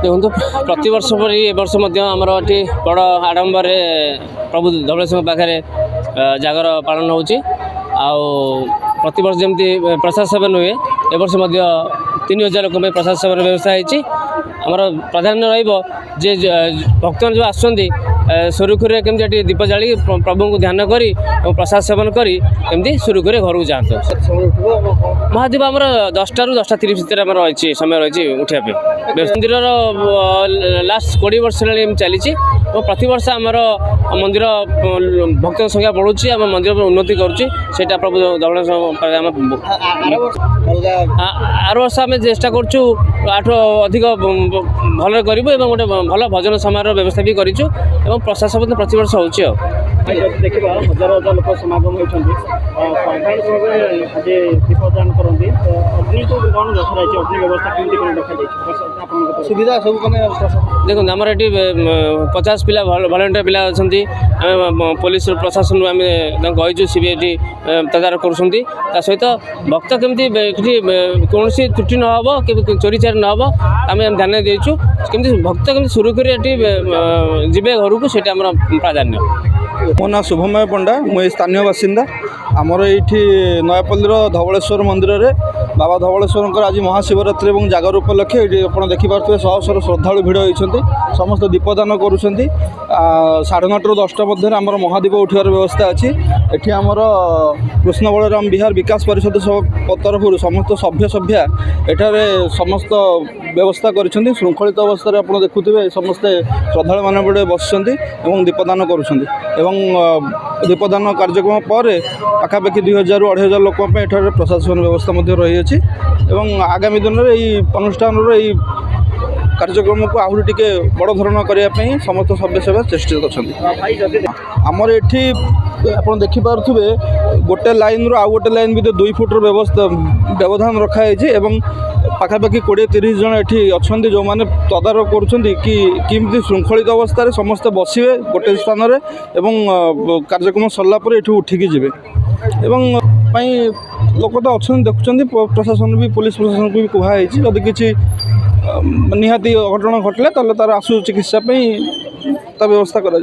देखो प्रत वर्ष पर ए वर्ष आमर ये बड़ आडम्बर प्रभु धवलेश्वर पाखे जागर पालन हो प्रत वर्ष जमी प्रसाद सेवन हुए ए वर्ष 3000 लोक प्रसाद सेवन व्यवस्था होती आमर प्राधान्य रे भक्त जो आसुँच सुरुखुरी केमती दीप जाली प्रभु को ध्यान करी प्रसाद सेवन करी केमती सुरुखुरी घर को जातु महादीप आमर 10टा ରୁ 10:30 भितर रही समय रही उठापे मंदिर लास्ट 20 वर्ष चली प्रत वर्ष आमर मंदिर भक्त संख्या बढ़ुची आम मंदिर उन्नति करुँचा प्रभु धवलेश्वर आर वर्ष आम चेष्टा करूँ अधिक भल करूँ गोटे भल भजन समारोह व्यवस्था भी करूँ प्रसाद सेवन प्रत वर्ष हो देखा हजार हजार लोक समागम होती दीपदान करती अग्नि को कौन रखा अग्नि व्यवस्था केमती सुविधा सब देखो आमर ये 50 पिला भलेंटियर पिला अच्छा पुलिस प्रशासन आम कहीचु सी भी तदारख कर सहित भक्त केमती कौन त्रुटि नब चोरी चारी नब आम ध्यान देचु केमती भक्त केमती सुरुखुरी जीवे घर को सीटा आम प्राधान्य। मो ना शुभमय पंडा मुझे स्थानीय बासिंदा आमर ये नयापल्लीर धवलेश्वर मंदिर में बाबा धवलेश्वर आज महाशिवरात्रि और जागर उपलक्षे ये आप देखिपे शह शह श्रद्धा भिड़ होती समस्त दीपदान कर 9:30 ରୁ 10ଟା मध्य आमर महादीप उठार व्यवस्था अच्छी एटी आमर कृष्ण बलराम विहार विकास परिषद तरफ समस्त सभ्य सभ्या एठारे समस्त व्यवस्था कर श्रृंखलित अवस्था आप देखुए समस्ते श्रद्धा मैंने बस दीपदान कर दीपदान कार्यक्रम पर पाखापाखि 2000 ରୁ 2500 लोक एठारे प्रशासन व्यवस्था रही है आगामी दिन में यही अनुष्ठान कार्यक्रम को आहरी टिके बड़ धरण करने समस्त सभ्य सेवा चेष्टित अच्छा आमर ये आप देखिपे गोटे लाइन रू आउ गोटे लाइन भी 2 फुट्र व्यवस्था व्यवधान रखाई पाखापाखि 20-30 जन ये अच्छा जो मैंने तदारख करमती श्रृंखलित अवस्था समस्ते बसवे गोटे स्थान में कार्यक्रम सरला ये उठिकी जी लोक तो अच्छा देखुं प्रशासन भी पुलिस प्रशासन को भी कहुई जदि किसी निहाती अघटन घटले तार आशु चिकित्सा व्यवस्था करा